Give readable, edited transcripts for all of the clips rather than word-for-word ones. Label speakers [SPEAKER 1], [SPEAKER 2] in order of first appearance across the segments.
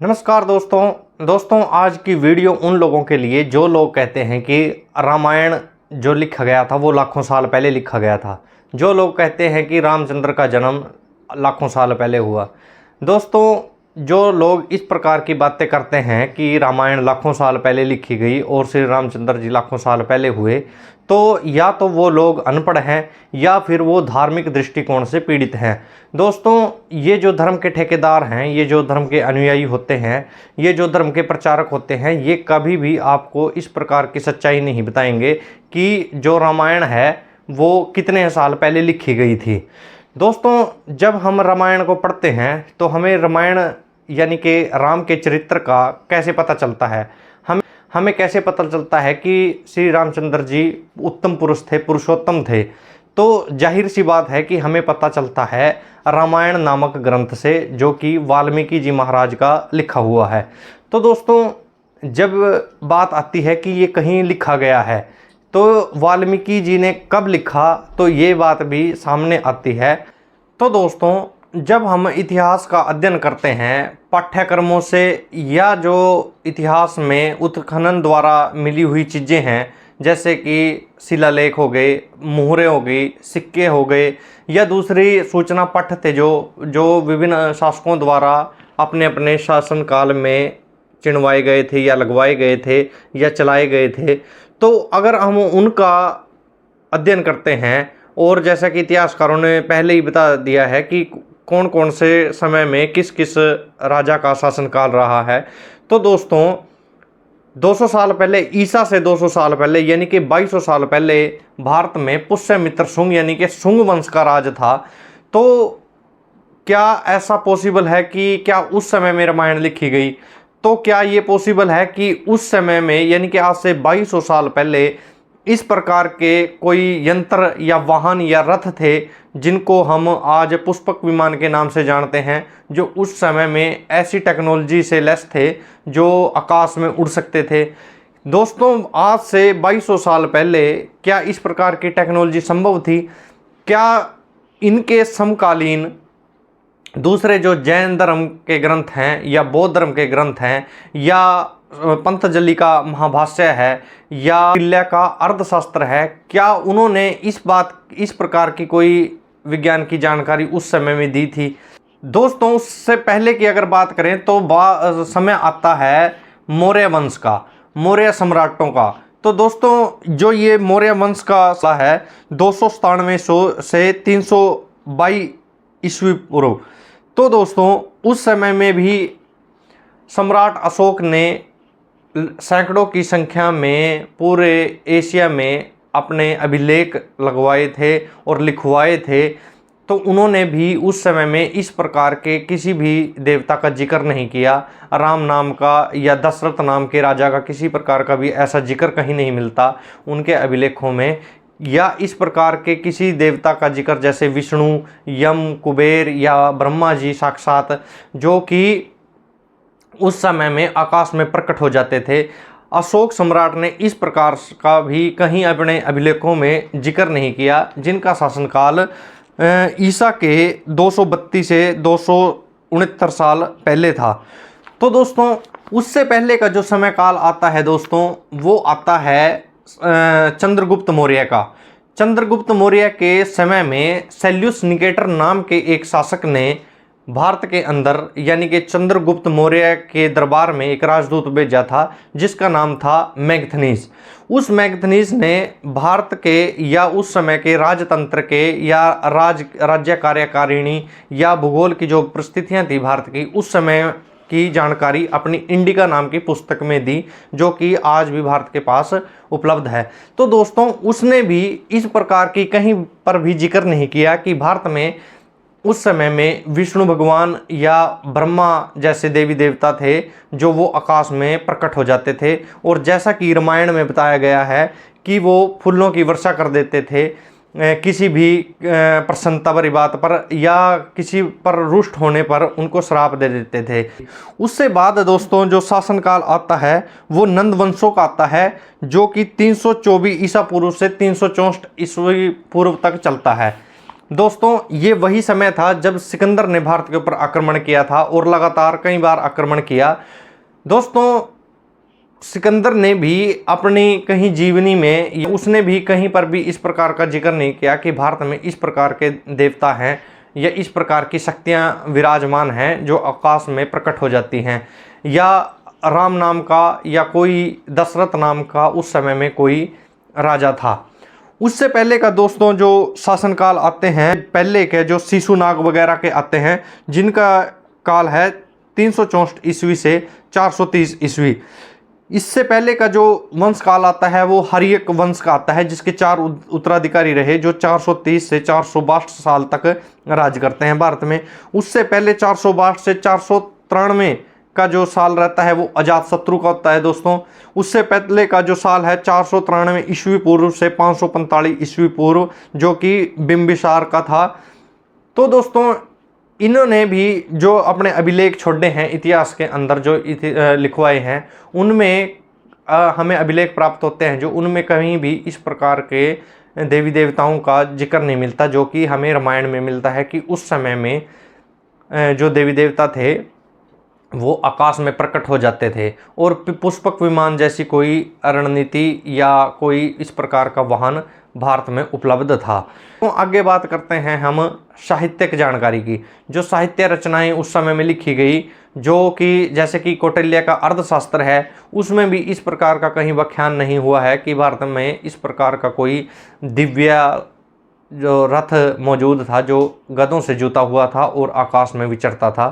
[SPEAKER 1] नमस्कार दोस्तों आज की वीडियो उन लोगों के लिए जो लोग कहते हैं कि रामायण जो लिखा गया था वो लाखों साल पहले लिखा गया था। जो लोग कहते हैं कि रामचंद्र का जन्म लाखों साल पहले हुआ। दोस्तों, जो लोग इस प्रकार की बातें करते हैं कि रामायण लाखों साल पहले लिखी गई और श्री रामचंद्र जी लाखों साल पहले हुए, तो या तो वो लोग अनपढ़ हैं या फिर वो धार्मिक दृष्टिकोण से पीड़ित हैं। दोस्तों, ये जो धर्म के ठेकेदार हैं, ये जो धर्म के अनुयायी होते हैं, ये जो धर्म के प्रचारक होते हैं, ये कभी भी आपको इस प्रकार की सच्चाई नहीं बताएंगे कि जो रामायण है वो कितने साल पहले लिखी गई थी। दोस्तों, जब हम रामायण को पढ़ते हैं तो हमें रामायण यानी कि राम के चरित्र का कैसे पता चलता है, हमें कैसे पता चलता है कि श्री रामचंद्र जी उत्तम पुरुष थे, पुरुषोत्तम थे। तो जाहिर सी बात है कि हमें पता चलता है रामायण नामक ग्रंथ से, जो कि वाल्मीकि जी महाराज का लिखा हुआ है। तो दोस्तों, जब बात आती है कि ये कहीं लिखा गया है तो वाल्मीकि जी ने कब लिखा, तो ये बात भी सामने आती है। तो दोस्तों, जब हम इतिहास का अध्ययन करते हैं पाठ्यक्रमों से, या जो इतिहास में उत्खनन द्वारा मिली हुई चीज़ें हैं, जैसे कि शिलालेख हो गए, मुहरें हो गई, सिक्के हो गए, या दूसरी सूचना पट थे जो विभिन्न शासकों द्वारा अपने अपने शासनकाल में चिनवाए गए थे या लगवाए गए थे या चलाए गए थे। तो अगर हम उनका अध्ययन करते हैं, और जैसा कि इतिहासकारों ने पहले ही बता दिया है कि कौन कौन से समय में किस किस राजा का शासनकाल रहा है, तो दोस्तों 200 साल पहले, ईसा से 200 साल पहले यानी कि 2200 साल पहले भारत में पुष्यमित्र शुंग यानी कि शुंग वंश का राज था। तो क्या ऐसा पॉसिबल है कि क्या उस समय में रामायण लिखी गई? तो क्या ये पॉसिबल है कि उस समय में यानी कि आज से 2200 साल पहले इस प्रकार के कोई यंत्र या वाहन या रथ थे जिनको हम आज पुष्पक विमान के नाम से जानते हैं, जो उस समय में ऐसी टेक्नोलॉजी से लैस थे जो आकाश में उड़ सकते थे? दोस्तों, आज से 2200 साल पहले क्या इस प्रकार की टेक्नोलॉजी संभव थी? क्या इनके समकालीन दूसरे जो जैन धर्म के ग्रंथ हैं या बौद्ध धर्म के ग्रंथ हैं, या पंतजलि का महाभाष्य है, या पिल्ल्या का अर्थशास्त्र है, क्या उन्होंने इस प्रकार की कोई विज्ञान की जानकारी उस समय में दी थी? दोस्तों, उससे पहले की अगर बात करें तो समय आता है मौर्य वंश का, मौर्य सम्राटों का। तो दोस्तों, जो ये मौर्य वंश का है 297 से 322 ईस्वी पूर्व। तो दोस्तों, उस समय में भी सम्राट अशोक ने सैकड़ों की संख्या में पूरे एशिया में अपने अभिलेख लगवाए थे और लिखवाए थे। तो उन्होंने भी उस समय में इस प्रकार के किसी भी देवता का जिक्र नहीं किया। राम नाम का या दशरथ नाम के राजा का किसी प्रकार का भी ऐसा जिक्र कहीं नहीं मिलता उनके अभिलेखों में, या इस प्रकार के किसी देवता का जिक्र जैसे विष्णु, यम, कुबेर या ब्रह्मा जी साक्षात, जो कि उस समय में आकाश में प्रकट हो जाते थे। अशोक सम्राट ने इस प्रकार का भी कहीं अपने अभिलेखों में जिक्र नहीं किया, जिनका शासनकाल ईसा के 232 से 269 साल पहले था। तो दोस्तों, उससे पहले का जो समय काल आता है दोस्तों, वो आता है चंद्रगुप्त मौर्य का। चंद्रगुप्त मौर्य के समय में सेल्यूस निकेटर नाम के एक शासक ने भारत के अंदर यानी कि चंद्रगुप्त मौर्य के दरबार में एक राजदूत भेजा था, जिसका नाम था मैगथनीस। उस मैगथनीस ने भारत के या उस समय के राजतंत्र के या राज्य कार्यकारिणी या भूगोल की जो परिस्थितियां थी भारत की, उस समय की जानकारी अपनी इंडिका नाम की पुस्तक में दी, जो कि आज भी भारत के पास उपलब्ध है। तो दोस्तों, उसने भी इस प्रकार की कहीं पर भी जिक्र नहीं किया कि भारत में उस समय में विष्णु भगवान या ब्रह्मा जैसे देवी देवता थे जो वो आकाश में प्रकट हो जाते थे, और जैसा कि रामायण में बताया गया है कि वो फूलों की वर्षा कर देते थे किसी भी प्रसन्नता भरी बात पर, या किसी पर रुष्ट होने पर उनको श्राप दे देते थे। उससे बाद दोस्तों, जो शासनकाल आता है वो नंद वंशों का आता है, जो कि 324 ईसा पूर्व से 364 ईस्वी पूर्व तक चलता है। दोस्तों ये वही समय था जब सिकंदर ने भारत के ऊपर आक्रमण किया था और लगातार कई बार आक्रमण किया। दोस्तों सिकंदर ने भी अपनी कहीं जीवनी में, उसने भी कहीं पर भी इस प्रकार का जिक्र नहीं किया कि भारत में इस प्रकार के देवता हैं या इस प्रकार की शक्तियां विराजमान हैं जो आकाश में प्रकट हो जाती हैं, या राम नाम का या कोई दशरथ नाम का उस समय में कोई राजा था। उससे पहले का दोस्तों जो शासनकाल आते हैं, पहले के जो शिशुनाग वगैरह के आते हैं, जिनका काल है 364 ईस्वी से 430 ईस्वी। इससे पहले का जो वंश काल आता है वो हर्यक वंश का आता है, जिसके 4 उत्तराधिकारी रहे जो 430 से 462 साल तक राज करते हैं भारत में। उससे पहले 462 से 493 का जो साल रहता है वो अजातशत्रु का होता है दोस्तों। उससे पहले का जो साल है 493 ईस्वी पूर्व से 545 ईस्वी पूर्व, जो कि बिंबिसार का था। तो दोस्तों इन्होंने भी जो अपने अभिलेख छोड़े हैं इतिहास के अंदर, जो लिखवाए हैं, उनमें हमें अभिलेख प्राप्त होते हैं जो उनमें कहीं भी इस प्रकार के देवी देवताओं का जिक्र नहीं मिलता, जो कि हमें रामायण में मिलता है कि उस समय में जो देवी देवता थे वो आकाश में प्रकट हो जाते थे और पुष्पक विमान जैसी कोई रणनीति या कोई इस प्रकार का वाहन भारत में उपलब्ध था। तो आगे बात करते हैं हम साहित्यिक जानकारी की। जो साहित्य रचनाएं उस समय में लिखी गई, जो कि जैसे कि कौटिल्य का अर्थशास्त्र है, उसमें भी इस प्रकार का कहीं व्याख्यान नहीं हुआ है कि भारत में इस प्रकार का कोई दिव्य जो रथ मौजूद था जो गधों से जुता हुआ था और आकाश में विचरता था।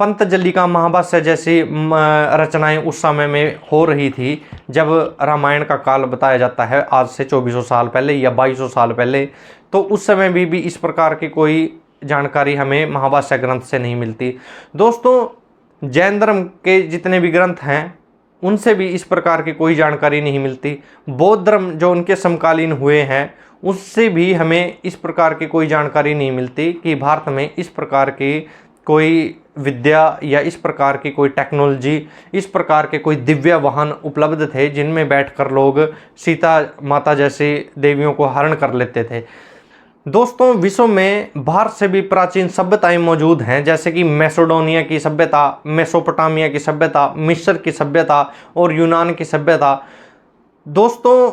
[SPEAKER 1] पंतजलि का महाभाष्य जैसी रचनाएं उस समय में हो रही थी जब रामायण का काल बताया जाता है, आज से 2400 साल पहले या 2200 साल पहले। तो उस समय भी इस प्रकार की कोई जानकारी हमें महाभाष्य ग्रंथ से नहीं मिलती। दोस्तों जैन धर्म के जितने भी ग्रंथ हैं उनसे भी इस प्रकार की कोई जानकारी नहीं मिलती। बौद्ध धर्म जो उनके समकालीन हुए हैं उससे भी हमें इस प्रकार की कोई जानकारी नहीं मिलती कि भारत में इस प्रकार की कोई विद्या या इस प्रकार की कोई टेक्नोलॉजी, इस प्रकार के कोई दिव्य वाहन उपलब्ध थे जिनमें बैठकर लोग सीता माता जैसी देवियों को हरण कर लेते थे। दोस्तों विश्व में भारत से भी प्राचीन सभ्यताएं मौजूद हैं, जैसे कि मैसेडोनिया की सभ्यता, मेसोपोटामिया की सभ्यता, मिस्र की सभ्यता और यूनान की सभ्यता। दोस्तों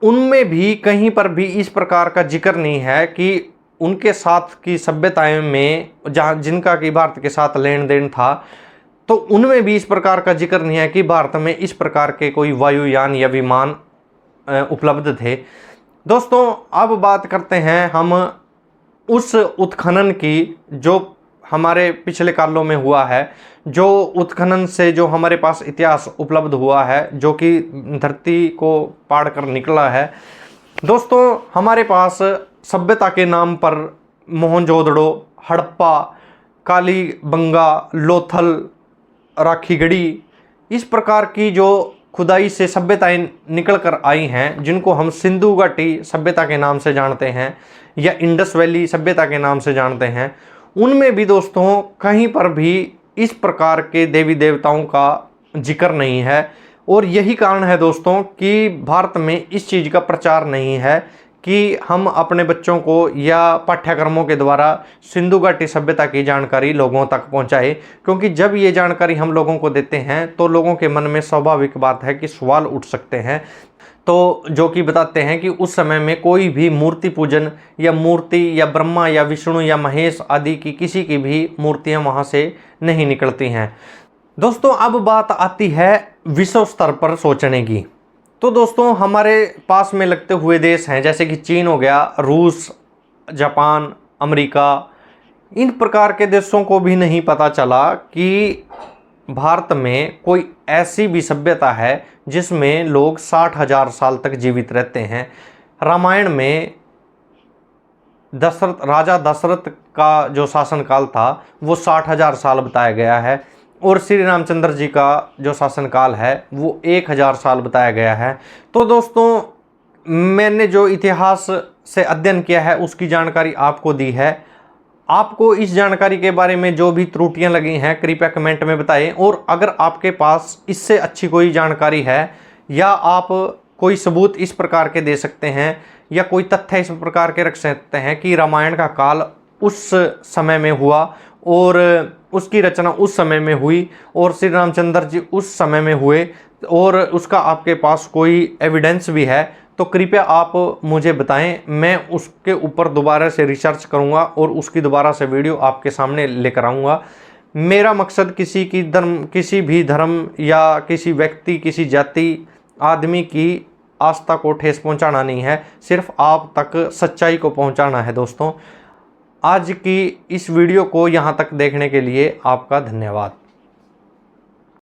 [SPEAKER 1] उनमें भी कहीं पर भी इस प्रकार का जिक्र नहीं है कि उनके साथ की सभ्यताएं में जहाँ जिनका कि भारत के साथ लेन देन था, तो उनमें भी इस प्रकार का जिक्र नहीं है कि भारत में इस प्रकार के कोई वायुयान या विमान उपलब्ध थे। दोस्तों अब बात करते हैं हम उस उत्खनन की जो हमारे पिछले कालों में हुआ है, जो उत्खनन से जो हमारे पास इतिहास उपलब्ध हुआ है, जो कि धरती को पाड़ कर निकला है। दोस्तों हमारे पास सभ्यता के नाम पर मोहनजोदड़ो, हड़प्पा, कालीबंगा, लोथल, राखीगढ़ी, इस प्रकार की जो खुदाई से सभ्यताएं निकल कर आई हैं, जिनको हम सिंधु घाटी सभ्यता के नाम से जानते हैं या इंडस वैली सभ्यता के नाम से जानते हैं, उनमें भी दोस्तों कहीं पर भी इस प्रकार के देवी देवताओं का जिक्र नहीं है। और यही कारण है दोस्तों कि भारत में इस चीज़ का प्रचार नहीं है कि हम अपने बच्चों को या पाठ्यक्रमों के द्वारा सिंधु घाटी सभ्यता की जानकारी लोगों तक पहुंचाए, क्योंकि जब ये जानकारी हम लोगों को देते हैं तो लोगों के मन में स्वाभाविक बात है कि सवाल उठ सकते हैं, तो जो कि बताते हैं कि उस समय में कोई भी मूर्ति पूजन या मूर्ति या ब्रह्मा या विष्णु या महेश आदि की किसी की भी मूर्तियां वहां से नहीं निकलती हैं। दोस्तों अब बात आती है विश्व स्तर पर सोचने की। तो दोस्तों हमारे पास में लगते हुए देश हैं जैसे कि चीन हो गया, रूस, जापान, अमेरिका, इन प्रकार के देशों को भी नहीं पता चला कि भारत में कोई ऐसी भी सभ्यता है जिसमें लोग 60,000 साल तक जीवित रहते हैं। रामायण में राजा दशरथ का जो शासनकाल था वो 60,000 साल बताया गया है और श्री रामचंद्र जी का जो शासनकाल है वो 1000 साल बताया गया है। तो दोस्तों मैंने जो इतिहास से अध्ययन किया है उसकी जानकारी आपको दी है। आपको इस जानकारी के बारे में जो भी त्रुटियां लगी हैं कृपया कमेंट में बताएं, और अगर आपके पास इससे अच्छी कोई जानकारी है या आप कोई सबूत इस प्रकार के दे सकते हैं या कोई तथ्य इस प्रकार के रख सकते हैं कि रामायण का काल उस समय में हुआ और उसकी रचना उस समय में हुई और श्री रामचंद्र जी उस समय में हुए, और उसका आपके पास कोई एविडेंस भी है, तो कृपया आप मुझे बताएं। मैं उसके ऊपर दोबारा से रिसर्च करूंगा और उसकी दोबारा से वीडियो आपके सामने लेकर आऊँगा। मेरा मकसद किसी भी धर्म या किसी व्यक्ति, किसी जाति, आदमी की आस्था को ठेस पहुंचाना नहीं है, सिर्फ आप तक सच्चाई को पहुंचाना है। दोस्तों, आज की इस वीडियो को यहाँ तक देखने के लिए आपका धन्यवाद।